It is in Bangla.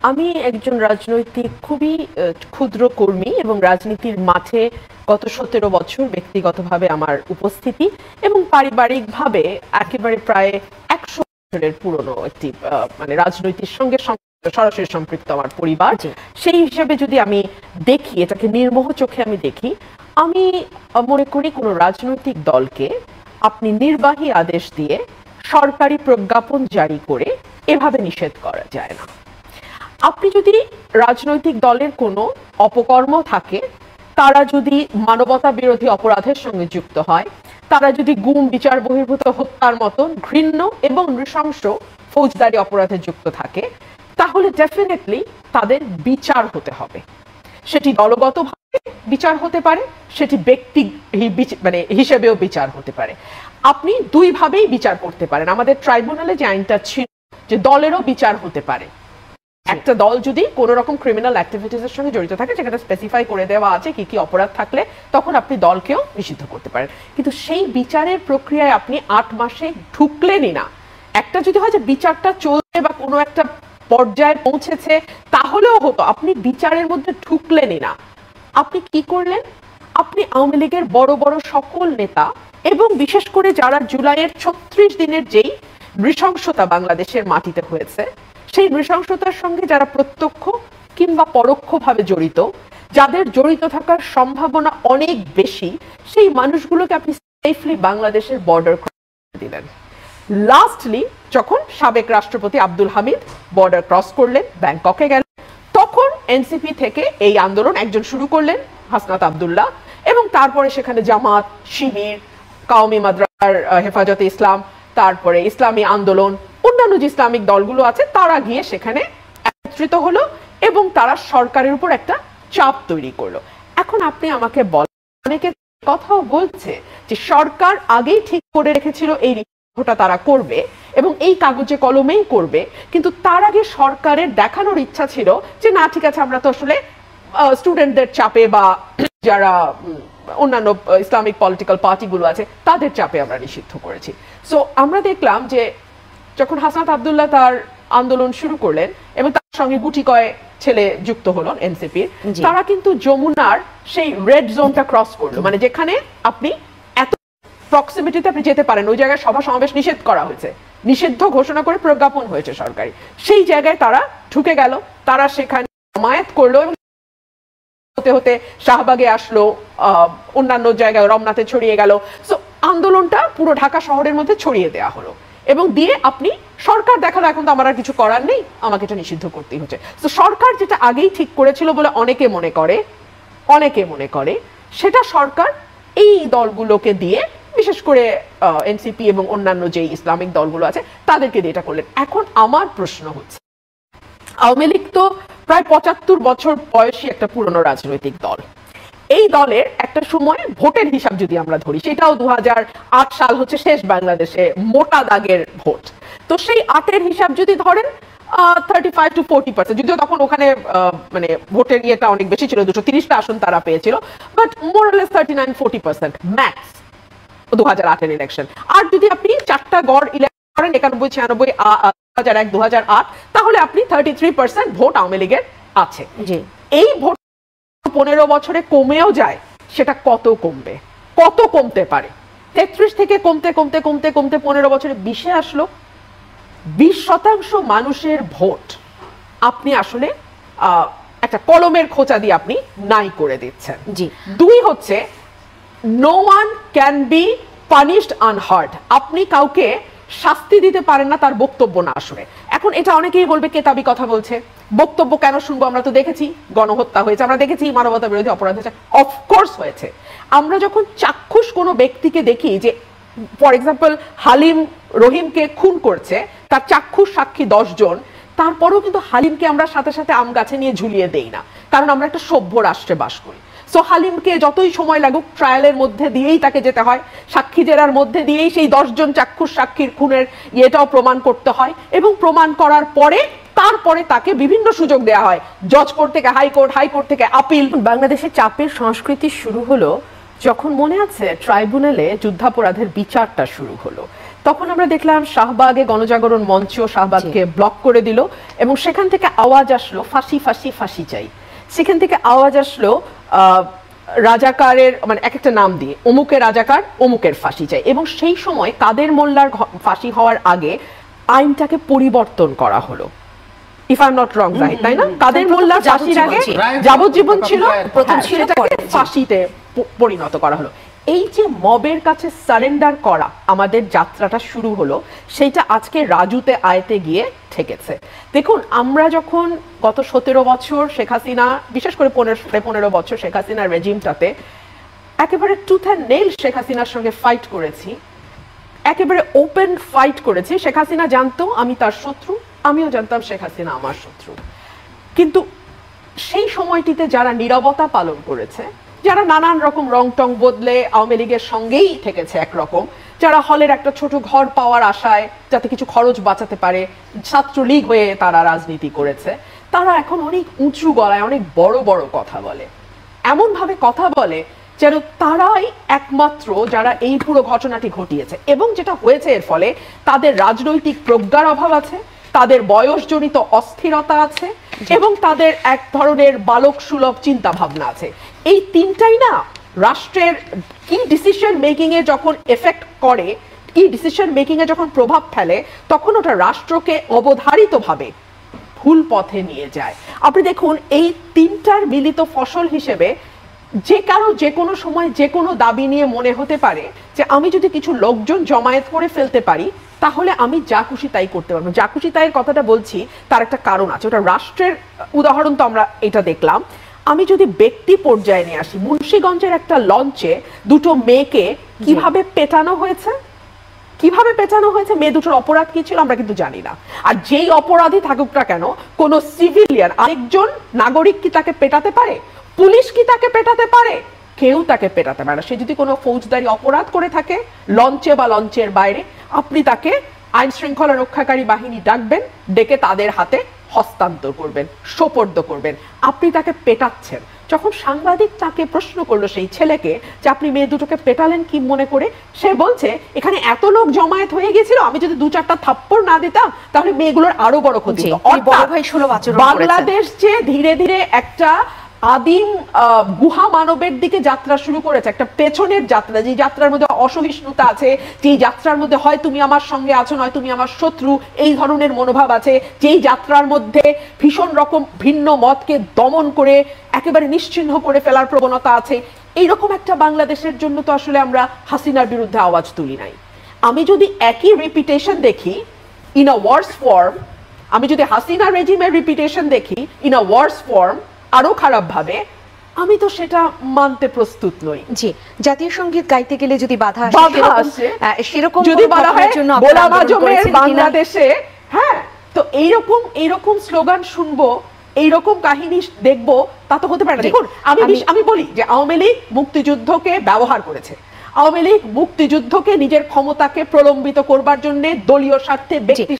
আমি একজন রাজনৈতিক খুবই ক্ষুদ্র কর্মী এবং রাজনীতির মাঠে গত 17 বছর ব্যক্তিগতভাবে আমার উপস্থিতি এবং পারিবারিকভাবে একেবারে প্রায় 100 বছরের পুরনো একটি মানে রাজনৈতিক সঙ্গে সরাসরি সম্পৃক্ত আমার পরিবার। সেই হিসেবে যদি আমি দেখি, এটাকে নির্মোহ চোখে আমি দেখি, আমি মনে করি কোনো রাজনৈতিক দলকে আপনি নির্বাহী আদেশ দিয়ে সরকারি প্রজ্ঞাপন জারি করে এভাবে নিষেধ করা যায় না। আপনি যদি রাজনৈতিক দলের কোনো অপকর্ম থাকে, তারা যদি মানবতা বিরোধী অপরাধের সঙ্গে যুক্ত হয়, তারা যদি গুম, বিচার বহির্ভূত হত্যার মতন ঘৃণ্য এবং নৃশংস ফৌজদারি অপরাধে যুক্ত থাকে, তাহলে ডেফিনেটলি তাদের বিচার হতে হবে। সেটি দলগতভাবে বিচার হতে পারে, সেটি ব্যক্তি মানে হিসেবেও বিচার হতে পারে। আপনি দুইভাবেই বিচার করতে পারেন। আমাদের ট্রাইব্যুনালে যে আইনটা ছিল যে দলেরও বিচার হতে পারে, একটা দল যদি কোন রকম ক্রিমিনাল অ্যাক্টিভিটিসের সঙ্গে জড়িত থাকে, যেখানে স্পেসিফাই করে দেওয়া আছে কি কি অপরাধ থাকলে, তখন আপনি দলকেও নিষিদ্ধ করতে পারেন। কিন্তু সেই বিচারের প্রক্রিয়ায় আপনি 8 মাসে ঢুকলেনই না। একটা যদি হয় যে বিচারটা চলছে বা কোনো একটা পর্যায়ে পৌঁছেছে, তাহলেও হতো, আপনি বিচারের মধ্যে ঢুকলেনই না। আপনি কি করলেন? আপনি আওয়ামী লীগের বড় বড় সকল নেতা এবং বিশেষ করে যারা জুলাইয়ের 36 দিনের যেই নৃশংসতা বাংলাদেশের মাটিতে হয়েছে, সেই নৃশংসতার সঙ্গে যারা প্রত্যক্ষ কিংবা পরোক্ষভাবে জড়িত, যাদের জড়িত থাকার সম্ভাবনা অনেক বেশি, সেই মানুষগুলোকে আপনি সেফলি বাংলাদেশের বর্ডার ক্রস দিলেন। লাস্টলি যখন সাবেক রাষ্ট্রপতি আব্দুল হামিদ বর্ডার ক্রস করলেন, ব্যাংককে গেলেন, তখন এনসিপি থেকে এই আন্দোলন একজন শুরু করলেন, হাসনাত আব্দুল্লাহ, এবং তারপরে সেখানে জামাত, শিবির, কওমি মাদ্রাসার হেফাজতে ইসলাম, তারপরে ইসলামী আন্দোলন, অন্যান্য যে ইসলামিক দলগুলো আছে, তারা গিয়ে সেখানে একত্রিত হলো এবং তারা সরকারের উপর একটা চাপ তৈরি করলো। এখন আপনি আমাকে বলেন, অনেকে কথাও বলছে যে সরকার আগেই ঠিক করে রেখেছিল এই রিপোর্টটা তারা করবে এবং এই কাগজে কলমেই করবে, কিন্তু তার আগে সরকারের দেখানোর ইচ্ছা ছিল যে না, ঠিক আছে, আমরা তো আসলে স্টুডেন্টদের চাপে বা যারা অন্যান্য ইসলামিক পলিটিক্যাল পার্টিগুলো আছে তাদের চাপে আমরা নিষিদ্ধ করেছি। সো আমরা দেখলাম যে যখন হাসনাত আব্দুল্লাহ তার আন্দোলন শুরু করলেন এবং তার সঙ্গে গুটি কয়েক ছেলে যুক্ত হলো এনসিপির, তারা কিন্তু যমুনার সেই রেড জোনটা ক্রস করলো, মানে যেখানে আপনি এত প্রক্সিমিটিতে আপনি যেতে পারেন, ওই জায়গায় সভা সমাবেশ নিষেধ করা হয়েছে, নিষিদ্ধ ঘোষণা করে প্রজ্ঞাপন হয়েছে সরকারি, সেই জায়গায় তারা ঢুকে গেল, তারা সেখানে জমায়েত করলো এবং হতে হতে শাহবাগে আসলো, অন্যান্য জায়গায় রমনাতে ছড়িয়ে গেল। সো আন্দোলনটা পুরো ঢাকা শহরের মধ্যে ছড়িয়ে দেওয়া হলো এবং দিয়ে আপনি সরকার দেখালো এখন তো আমার আর কিছু করার নেই, আমাকে এটা নিষিদ্ধ করতেই হচ্ছে। তো সরকার যেটা আগেই ঠিক করেছিল বলে অনেকে মনে করে সেটা সরকার এই দলগুলোকে দিয়ে, বিশেষ করে এনসিপি এবং অন্যান্য যে ইসলামিক দলগুলো আছে তাদেরকে দিয়ে এটা করলেন। এখন আমার প্রশ্ন হচ্ছে, আওয়ামী লীগ তো প্রায় 75 বছর বয়সী একটা পুরনো রাজনৈতিক দল। এই দলের একটা সময় ভোটের হিসাব যদি আমরা ধরি, সেটাও 2008 সাল হচ্ছে শেষ বাংলাদেশে মোটা দাগের ভোট। তো সেই 8-এর হিসাব যদি ধরেন 35 to 40%, যদিও তখন ওখানে মানে ভোটের ইয়েটা অনেক বেশি ছিল, 230টা আসন তারা পেয়েছিল, বাট মোরালেস 39-40% ম্যাক্স 2008-এর ইলেকশন। আর যদি আপনি 4টা গড় ইলেকশন করেন, 91, 96, 2001, 2008, তাহলে আপনি 33% ভোট আওয়ামী লীগের আছে। এই ভোট 15 বছরে কমেও যায়, সেটা কত কমবে, কত কমতে পারে? 33 থেকে কমতে কমতে কমতে কমতে 15 বছরে 20-এ আসলো। 20% মানুষের ভোট আপনি আসলে একটা কলমের খোঁচা দিয়ে আপনি নাই করে দিচ্ছেন। দুই হচ্ছে, no one can be punished unheard. আপনি কাউকে শাস্তি দিতে পারেন না তার বক্তব্য না আসলে। এখন এটা অনেকেই বলবে কেতাবি কথা বলছে, বক্তব্য কেন শুনবো? আমরা তো দেখেছি গণহত্যা হয়েছে, আমরা দেখেছি মানবতা বিরোধী অপরাধ হয়েছে, অফকোর্স হয়েছে। আমরা যখন চাক্ষুষ কোনো ব্যক্তিকে দেখি যে ফর এক্সাম্পল হালিম রহিমকে খুন করছে, তার চাক্ষুষ সাক্ষী 10 জন, তারপরেও কিন্তু হালিমকে আমরা সাথে সাথে আম গাছে নিয়ে ঝুলিয়ে দেই না, কারণ আমরা একটা সভ্য রাষ্ট্রে বাস করি। সো হালিমকে যতই সময় লাগুক ট্রায়ালের মধ্যে দিয়েই তাকে যেতে হয়, সাক্ষী জেরার মধ্যে দিয়েই সেই 10 জন চাক্ষুষ সাক্ষীর খুনের ইয়েটাও প্রমাণ করতে হয়, এবং প্রমাণ করার পরে তারপরে তাকে বিভিন্ন সুযোগ দেওয়া হয়, জজ কোর্ট থেকে হাইকোর্ট, হাইকোর্ট থেকে আপিল। বাংলাদেশে চাপের সংস্কৃতি শুরু হলো যখন মনে আছে ট্রাইব্যুনালে যুদ্ধাপরাধের বিচারটা শুরু হলো, তখন আমরা দেখলাম শাহবাগে গণজাগরণ মঞ্চ শাহবাগকে ব্লক করে দিল এবং সেখান থেকে আওয়াজ আসলো ফাঁসি ফাঁসি ফাঁসি চাই। সেখান থেকে আওয়াজ আসলো রাজাকারের মানে এক একটা নাম দিয়ে অমুকের রাজাকার অমুকের ফাঁসি চাই। এবং সেই সময় কাদের মোল্লার ফাঁসি হওয়ার আগে আইনটাকে পরিবর্তন করা হলো, if I am not wrong, তাই না? কাদের মোল্লার ফাঁসির আগে যাবজ্জীবন ছিল, প্রথম ছিল ফাঁসিতে পরিণত করা হলো। এই যে মবের কাছে সারেন্ডার করা আমাদের যাত্রাটা শুরু হলো, সেইটা আজকে রাজুতে আয়তে গিয়ে ঠেকেছে। দেখুন, আমরা যখন গত 17 বছর শেখ হাসিনা, বিশেষ করে 15 বছর শেখ হাসিনার রেজিমটাতে একেবারে টুথ অ্যান্ড নেল শেখ হাসিনার সঙ্গে ফাইট করেছি, একেবারে ওপেন ফাইট করেছি। শেখ হাসিনা জানতো আমি তার শত্রু, আমিও জানতাম শেখ হাসিনা আমার শত্রু। কিন্তু সেই সময়টিতে যারা নীরবতা পালন করেছে, যারা নানান রকম রং টং বদলে আওয়ামী লীগের সঙ্গেই থেকেছে একরকম, যারা হলের একটা ছোট ঘর পাওয়ার আশায় যাতে কিছু খরচ বাঁচাতে পারে ছাত্রলীগ হয়ে তারা রাজনীতি করেছে, তারা এখন অনেক উঁচু গলায় অনেক বড় বড় কথা বলে, এমন ভাবে কথা বলে যেন তারাই একমাত্র যারা এই পুরো ঘটনাটি ঘটিয়েছে। এবং যেটা হয়েছে এর ফলে তাদের রাজনৈতিক প্রজ্ঞার অভাব আছে, তাদের বয়সজনিত অস্থিরতা আছে এবং তাদের এক ধরনের বালক সুলভ চিন্তা ভাবনা আছে। এই তিনটাই না রাষ্ট্রের কি ডিসিশন মেকিং এ যখন এফেক্ট করে, কি ডিসিশন মেকিং এ যখন প্রভাব ফেলে, তখন ওটা রাষ্ট্রকে অবধারিতভাবে ভুল পথে নিয়ে যায়। আপনি দেখুন, এই তিনটার মিলিত ফসল হিসেবে যে কারো যে কোনো সময় যে কোনো দাবি নিয়ে মনে হতে পারে যে আমি যদি কিছু লোকজন জমায়েত করে ফেলতে পারি তাহলে আমি যা খুশি তাই করতে পারবো। যা খুশি তাই কথাটা বলছি, তার একটা কারণ আছে, ওটা রাষ্ট্রের উদাহরণ তো আমরা এটা দেখলাম। আমি যদি ব্যক্তি পর্যায়ে নিয়ে আসি, মুন্সিগঞ্জের একটা লঞ্চে দুটো মেয়েকে কিভাবে পেটানো হয়েছে, কিভাবে পেটানো হয়েছে, মেয়ে দুটোর অপরাধ কি ছিল আমরা কিন্তু জানি না। আর যেই অপরাধী থাকুক না কেন, কোন সিভিলিয়ান আরেকজন নাগরিক কি তাকে পেটাতে পারে? পুলিশ কি তাকে পেটাতে পারে? কেউ তাকে পেটাতে পারে না। সে যদি কোনো ফৌজদারি অপরাধ করে থাকে লঞ্চে বা লঞ্চের বাইরে, আপনি তাকে আইন শৃঙ্খলা রক্ষাকারী বাহিনী ডাকবেন, ডেকে তাদের হাতে হস্তান্তর করবেন, সোপর্দ করবেন। আপনি তাকে পেটাচ্ছেন। যখন সাংবাদিক তাকে প্রশ্ন করলো সেই ছেলেকে যে আপনি মেয়ে দুটোকে পেটালেন কি মনে করে, সে বলছে এখানে এত লোক জমায়েত হয়ে গেছিল, আমি যদি 2-4টা থাপ্পড় না দিতাম তাহলে মেয়েগুলোর আরো বড় ক্ষতি হতো। বাংলাদেশ যে ধীরে ধীরে একটা আদিম গুহা মানবের দিকে যাত্রা শুরু করেছে, একটা পেছনের যাত্রা, যে যাত্রার মধ্যে অসহিষ্ণুতা আছে, যে যাত্রার মধ্যে হয় তুমি আমার সঙ্গে আছো নয় তুমি আমার শত্রু, এই ধরনের মনোভাব আছে, যেই যাত্রার মধ্যে ভীষণ রকম ভিন্ন মতকে দমন করে একেবারে নিশ্চিহ্ন করে ফেলার প্রবণতা আছে। এইরকম একটা বাংলাদেশের জন্য তো আসলে আমরা হাসিনার বিরুদ্ধে আওয়াজ তুলি নাই। আমি যদি একই রিপিটেশন দেখি ইন আ ওয়ার্স ফর্ম, আমি যদি হাসিনা রেজিমের রিপিটেশন দেখি ইন আ ওয়ার্স ফর্ম আরো খারাপ ভাবে, আমি তো সেটা মানতে প্রস্তুত নই। জি, জাতীয় সঙ্গীত গাইতে গেলে যদি বাধা আসে সেরকম যদি বলা হয় গোলাম আজমের বাংলাদেশে, হ্যাঁ, তো এইরকম স্লোগান শুনবো, এইরকম কাহিনী দেখবো, তা তো হতে পারে না। দেখুন, আমি বলি যে আওয়ামী লীগ মুক্তিযুদ্ধকে ব্যবহার করেছে, আওয়ামী লীগ মুক্তিযুদ্ধকে নিজের ক্ষমতাকে প্রলম্বিত করবার জন্য দলীয় স্বার্থে ব্যক্তি